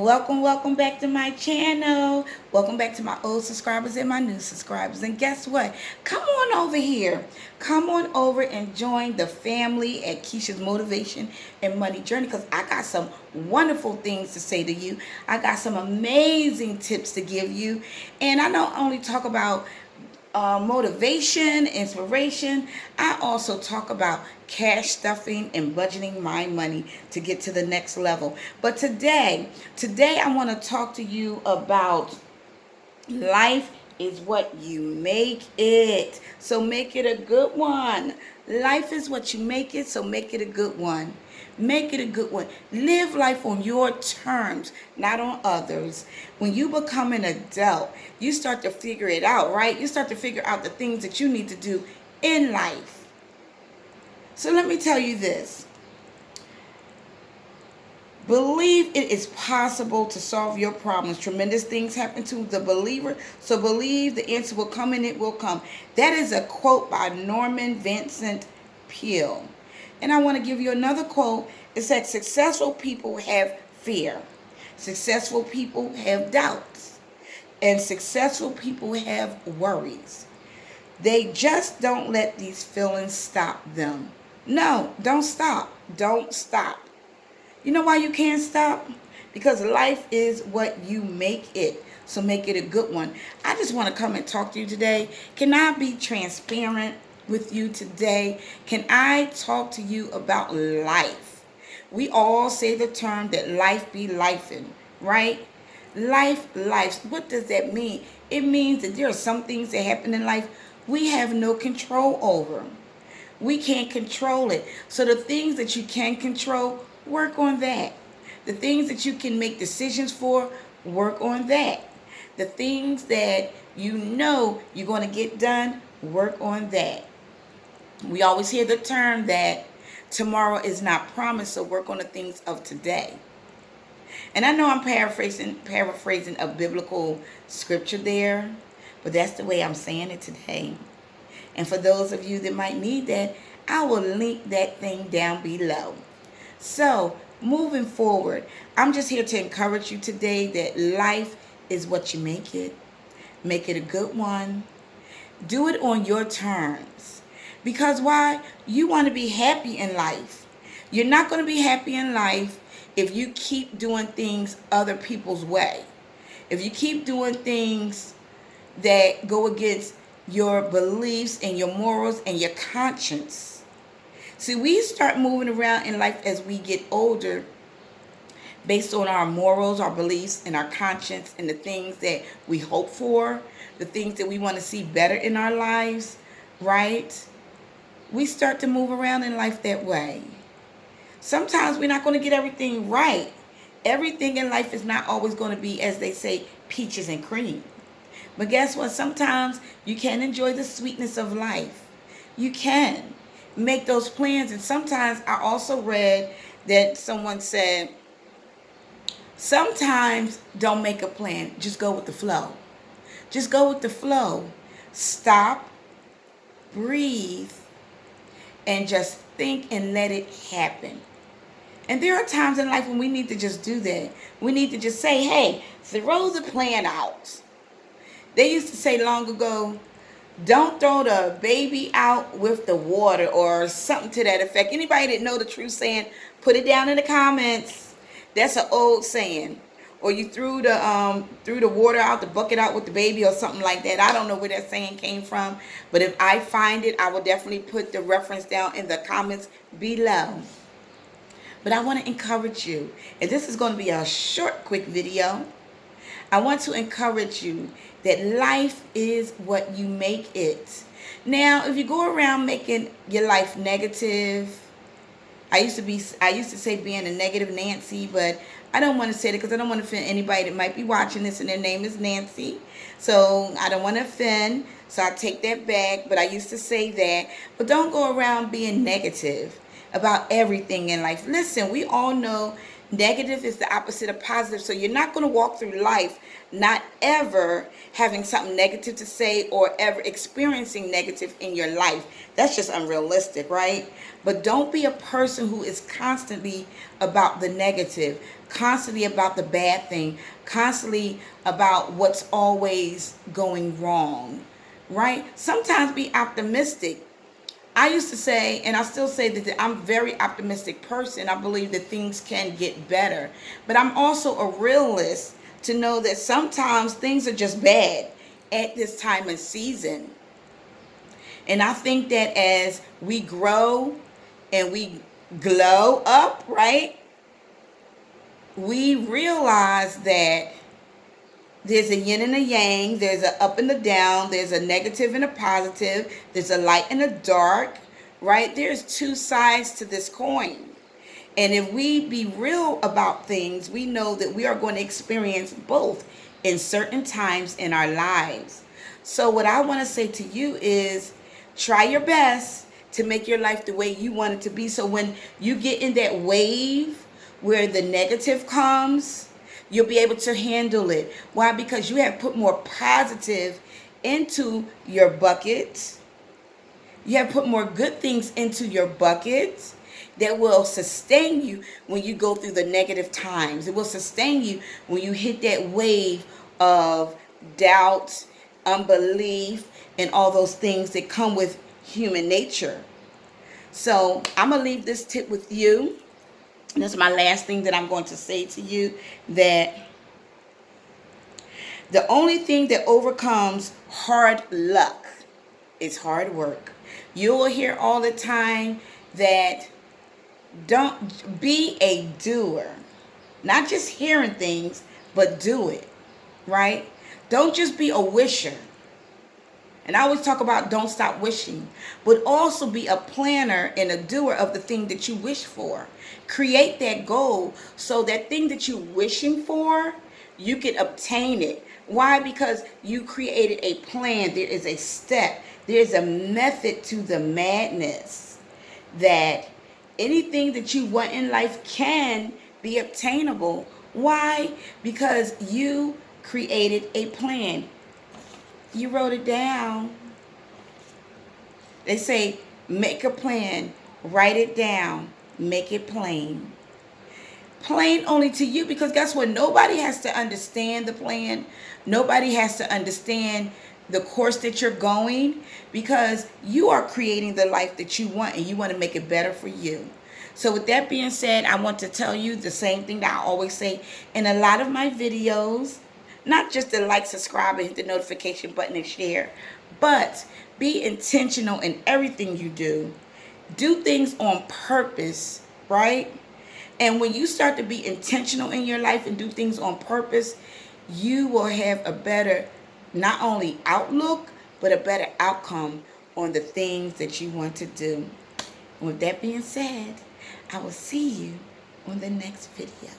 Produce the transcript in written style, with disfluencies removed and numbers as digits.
Welcome back to my channel. Welcome back to my old subscribers and my new subscribers. And guess what? Come on over here. Come on over and join the family at Keisha's Motivation and Money Journey, because I got some wonderful things to say to you. I got some amazing tips to give you. And I don't only talk about motivation, inspiration. I also talk about cash stuffing and budgeting my money to get to the next level. But today I want to talk to you about life is what you make it. So make it a good one. Life is what you make it, so make it a good one. Make it a good one. Live life on your terms, not on others. When you become an adult, you start to figure it out, right? You start to figure out the things that you need to do in life. So let me tell you this. Believe it is possible to solve your problems. Tremendous things happen to the believer. So believe the answer will come and it will come. That is a quote by Norman Vincent Peale. And I want to give you another quote. It said, successful people have fear. Successful people have doubts. And successful people have worries. They just don't let these feelings stop them. No, don't stop. Don't stop. You know why you can't stop? Because life is what you make it. So make it a good one. I just want to come and talk to you today. Can I be transparent with you today? Can I talk to you about life? We all say the term that life be lifing, right? Life. What does that mean? It means that there are some things that happen in life we have no control over. We can't control it. So the things that you can control, work on that. The things that you can make decisions for, work on that. The things that you know you're going to get done, work on that. We always hear the term that tomorrow is not promised, so work on the things of today. And I know I'm paraphrasing a biblical scripture there, but that's the way I'm saying it today. And for those of you that might need that, I will link that thing down below. So, moving forward, I'm just here to encourage you today that life is what you make it. Make it a good one. Do it on your terms. Because why? You want to be happy in life. You're not going to be happy in life if you keep doing things other people's way. If you keep doing things that go against your beliefs and your morals and your conscience. See, we start moving around in life as we get older based on our morals, our beliefs, and our conscience, and the things that we hope for, the things that we want to see better in our lives, right? We start to move around in life that way. Sometimes we're not going to get everything right. Everything in life is not always going to be, as they say, peaches and cream. But guess what? Sometimes you can enjoy the sweetness of life. You can make those plans. And sometimes I also read that someone said, sometimes don't make a plan. Just go with the flow. Just go with the flow. Stop, breathe, and just think and let it happen. And there are times in life when we need to just do that. We need to just say, hey, throw the plan out. They used to say long ago, don't throw the baby out with the water, or something to that effect. Anybody that know the true saying, put it down in the comments. That's an old saying. Or you threw the water out, the bucket out with the baby, or something like that. I don't know where that saying came from, but if I find it, I will definitely put the reference down in the comments below. But I want to encourage you, and this is going to be a short, quick video. I want to encourage you that life is what you make it. Now, if you go around making your life negative, I used to say being a negative Nancy, but I don't want to say it because I don't want to offend anybody that might be watching this and their name is Nancy. So I don't want to offend, so I take that back, but I used to say that. But don't go around being negative about everything in life. Listen, we all know Negative is the opposite of positive. So you're not going to walk through life not ever having something negative to say or ever experiencing negative in your life. That's just unrealistic, right? But don't be a person who is constantly about the negative, constantly about the bad thing, constantly about what's always going wrong, right? Sometimes be optimistic. I used to say, and I still say that I'm a very optimistic person. I believe that things can get better. But I'm also a realist to know that sometimes things are just bad at this time and season. And I think that as we grow and we glow up, right, we realize that there's a yin and a yang, there's a up and a down, there's a negative and a positive, there's a light and a dark, right? There's two sides to this coin. And if we be real about things, we know that we are going to experience both in certain times in our lives. So what I want to say to you is try your best to make your life the way you want it to be. So when you get in that wave where the negative comes, you'll be able to handle it. Why? Because you have put more positive into your bucket. You have put more good things into your bucket that will sustain you when you go through the negative times. It will sustain you when you hit that wave of doubt, unbelief, and all those things that come with human nature. So I'm going to leave this tip with you. This is my last thing that I'm going to say to you, that the only thing that overcomes hard luck is hard work. You will hear all the time that don't be a doer. Not just hearing things, but do it, right? Don't just be a wisher. And I always talk about don't stop wishing, but also be a planner and a doer of the thing that you wish for. Create that goal so that thing that you're wishing for, you can obtain it. Why? Because you created a plan. There is a step. There's a method to the madness that anything that you want in life can be obtainable. Why? Because you created a plan. You wrote it down. They say, make a plan, write it down, make it plain. Plain only to you, because guess what? Nobody has to understand the plan. Nobody has to understand the course that you're going, because you are creating the life that you want and you want to make it better for you. So with that being said, I want to tell you the same thing that I always say in a lot of my videos. Not just to like, subscribe, and hit the notification button and share, but be intentional in everything you do. Do things on purpose, right? And when you start to be intentional in your life and do things on purpose, you will have a better, not only outlook, but a better outcome on the things that you want to do. And with that being said, I will see you on the next video.